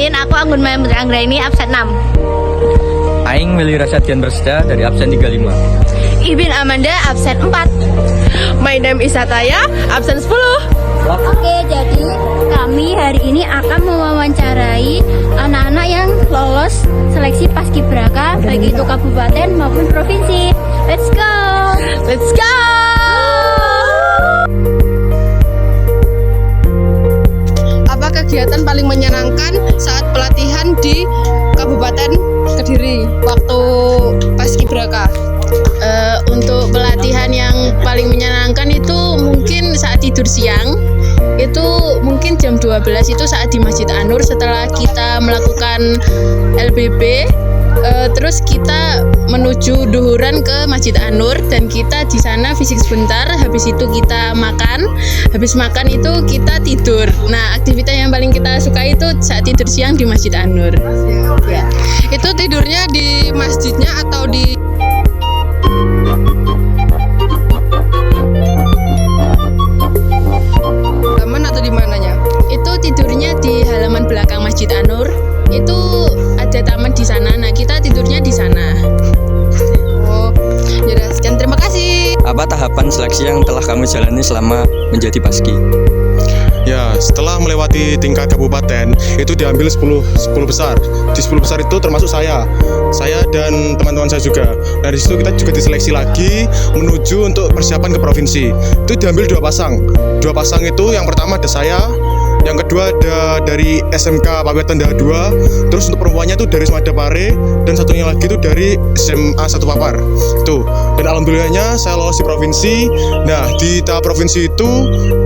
kenalin, aku Anggun Maya Putri Anggraini, absen 6. Aing Willy Rasyadian Persda dari absen 35. Ibin Amanda, absen 4. My name is Sataya, absen 10. Oke, jadi kami hari ini akan mewawancarai anak-anak yang lolos seleksi paskibraka baik itu kabupaten maupun provinsi. Let's go! Let's go! Apa kegiatan paling menyenangkan saat pelatihan di Kabupaten Kediri waktu paskibraka? Untuk pelatihan yang paling menyenangkan itu mungkin saat tidur siang. Itu mungkin jam 12 itu saat di Masjid An-Nur setelah kita melakukan LBB. Terus kita menuju duhuran ke Masjid An-Nur dan kita di sana fisik sebentar, habis itu kita makan, habis makan itu kita tidur. Nah, aktivitas yang paling kita suka itu saat tidur siang di Masjid An-Nur. Ya. Itu tidurnya di masjidnya atau di taman atau di mananya? Itu tidurnya di halaman belakang Masjid An-Nur. Itu ada taman di sana. Nah, kita tidurnya di sana. Oh, ya sekian, terima kasih. Apa tahapan seleksi yang telah kamu jalani selama menjadi paski? Ya, setelah melewati tingkat kabupaten, itu diambil 10 besar. Di 10 besar itu termasuk saya dan teman-teman saya juga. Nah, di situ kita juga diseleksi lagi menuju untuk persiapan ke provinsi. Itu diambil 2 pasang. 2 pasang itu yang pertama ada saya, yang kedua ada dari SMK Pawetan Daha 2, terus untuk perempuannya itu dari Semada Pare, dan satunya lagi itu dari SMA 1 Papar. Tuh. Dan alhamdulillahnya saya lolos di provinsi. Nah, di tahap provinsi itu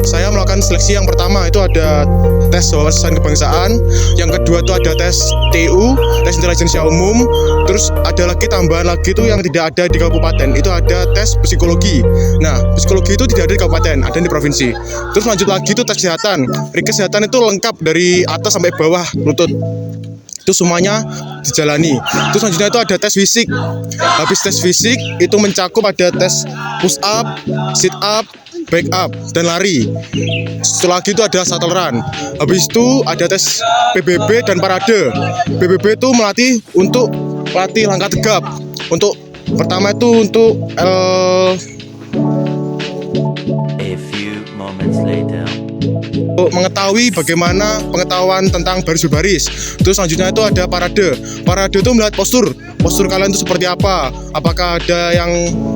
saya melakukan seleksi yang pertama itu ada tes wawasan kebangsaan, yang kedua itu ada tes TU, tes intelijensia umum, terus ada lagi tambahan lagi itu yang tidak ada di kabupaten, itu ada tes psikologi. Nah, psikologi itu tidak ada di kabupaten, ada di provinsi. Terus lanjut lagi itu tes kesehatan. Kesehatan itu lengkap dari atas sampai bawah lutut. Itu semuanya dijalani. Terus selanjutnya itu ada tes fisik. Habis tes fisik itu mencakup ada tes push up, sit up, back up, dan lari. Setelah itu ada shuttle run. Habis itu ada tes PBB dan parade. PBB itu melatih langkah tegap. Untuk pertama itu untuk A few moments later. mengetahui bagaimana pengetahuan tentang baris berbaris. Terus selanjutnya itu ada parade. Parade itu melihat postur kalian itu seperti apa. Apakah ada yang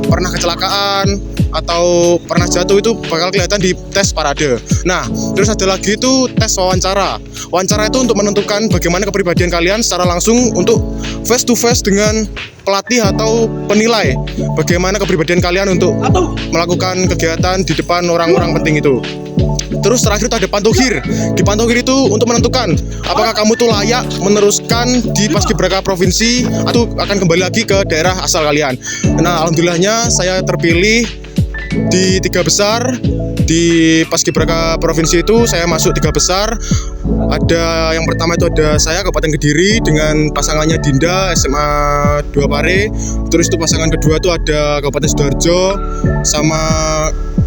pernah kecelakaan atau pernah jatuh, itu bakal kelihatan di tes parade. Nah, terus ada lagi itu tes wawancara. Wawancara itu untuk menentukan bagaimana kepribadian kalian secara langsung untuk face to face dengan pelatih atau penilai bagaimana kepribadian kalian untuk melakukan kegiatan di depan orang-orang penting itu. Terus terakhir itu ada pantohir. Di pantohir itu untuk menentukan apakah kamu tuh layak meneruskan di paskibraka provinsi atau akan kembali lagi ke daerah asal kalian. Nah, alhamdulillahnya saya terpilih di 3 besar. Di paskibraka provinsi itu saya masuk 3 besar. Ada yang pertama itu ada saya Kabupaten Kediri dengan pasangannya Dinda SMA 2 Pare. Terus itu pasangan kedua itu ada Kabupaten Sidoarjo sama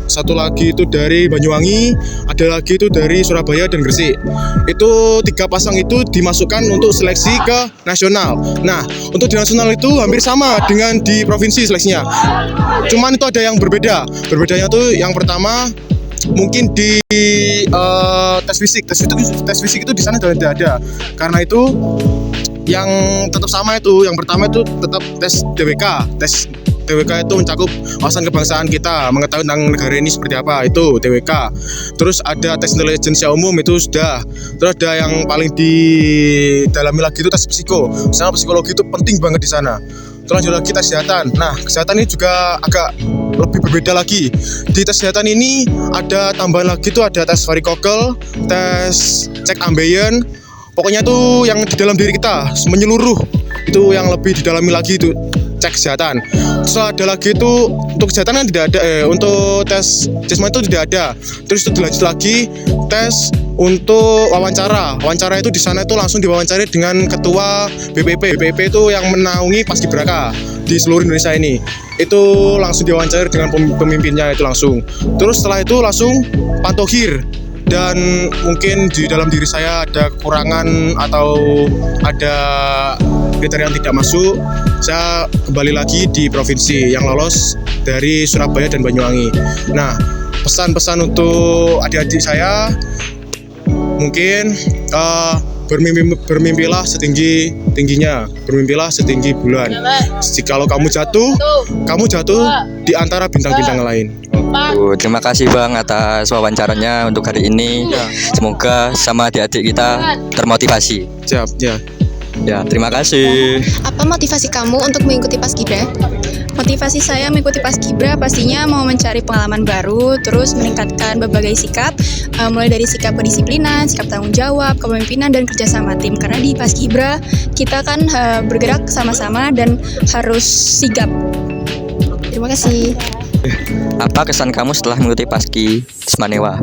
satu lagi itu dari Banyuwangi, ada lagi itu dari Surabaya dan Gresik. Itu 3 pasang itu dimasukkan untuk seleksi ke nasional. Nah, untuk di nasional itu hampir sama dengan di provinsi seleksinya. Cuman itu ada yang berbeda. Berbedanya tuh yang pertama mungkin di tes fisik. Tes fisik itu di sana tidak ada. Karena itu yang tetap sama itu. Yang pertama itu tetap tes DWK. Tes TWK itu mencakup wawasan kebangsaan kita, mengetahui tentang negara ini seperti apa, itu TWK. Terus ada tes intelijensia umum, itu sudah. Terus ada yang paling didalami lagi itu tes psiko. Misalnya psikologi itu penting banget di sana. Terus lanjut lagi tes kesehatan. Nah, kesehatan ini juga agak lebih berbeda lagi. Di tes kesehatan ini ada tambahan lagi itu ada tes varikokel, tes cek ambeien. Pokoknya itu yang di dalam diri kita menyeluruh. Itu yang lebih didalami lagi itu cek kesehatan. Terus ada lagi itu untuk kesehatan kan tidak ada, untuk tes jasmani itu tidak ada. Terus itu dilanjut lagi tes untuk wawancara. Wawancara itu di sana itu langsung diwawancari dengan ketua BPP. BPP itu yang menaungi paskibraka di seluruh Indonesia ini. Itu langsung diwawancara dengan pemimpinnya itu langsung. Terus setelah itu langsung pantohir. dan mungkin di dalam diri saya ada kekurangan atau ada kriteria yang tidak masuk, saya kembali lagi di provinsi yang lolos dari Surabaya dan Banyuwangi. Nah, pesan-pesan untuk adik-adik saya mungkin bermimpilah setinggi-tingginya, bermimpilah setinggi bulan. Jikalau kamu jatuh di antara bintang-bintang lain. Terima kasih Bang atas wawancaranya untuk hari ini. Semoga sama adik-adik kita termotivasi. Siap, ya. Ya, terima kasih. Apa motivasi kamu untuk mengikuti Paskibra? Motivasi saya mengikuti Paskibra pastinya mau mencari pengalaman baru, terus meningkatkan berbagai sikap, mulai dari sikap kedisiplinan, sikap tanggung jawab, kepemimpinan, dan kerjasama tim. Karena di Paskibra kita kan bergerak sama-sama dan harus sigap. Terima kasih. Apa kesan kamu setelah mengikuti Paski Smanewa?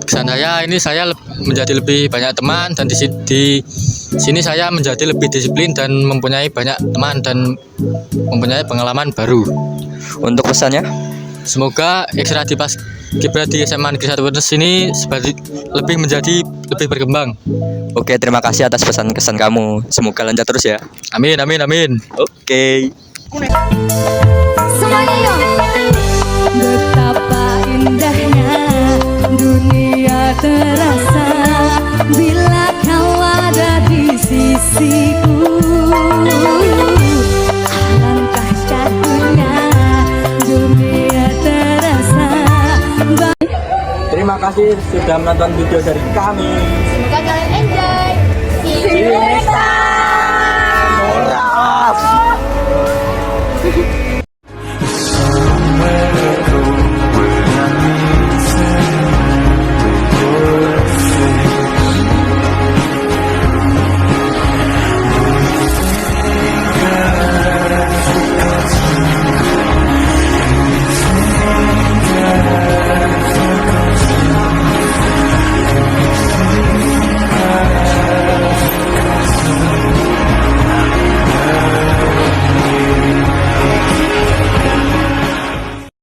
Kesan saya menjadi lebih banyak teman, dan di sini saya menjadi lebih disiplin dan mempunyai banyak teman dan mempunyai pengalaman baru. Untuk pesannya? Semoga ekstra di Paskibra di SMA Negeri 1 Wonosobo ini lebih berkembang. Oke, terima kasih atas pesan kesan kamu. Semoga lancar terus ya. Amin, amin, amin. Oke. Semuanya yuk. Betapa indahnya dunia terasa bila kau ada di sisiku. Alangkah cahaya dunia terasa. Terima kasih sudah menonton video dari kami.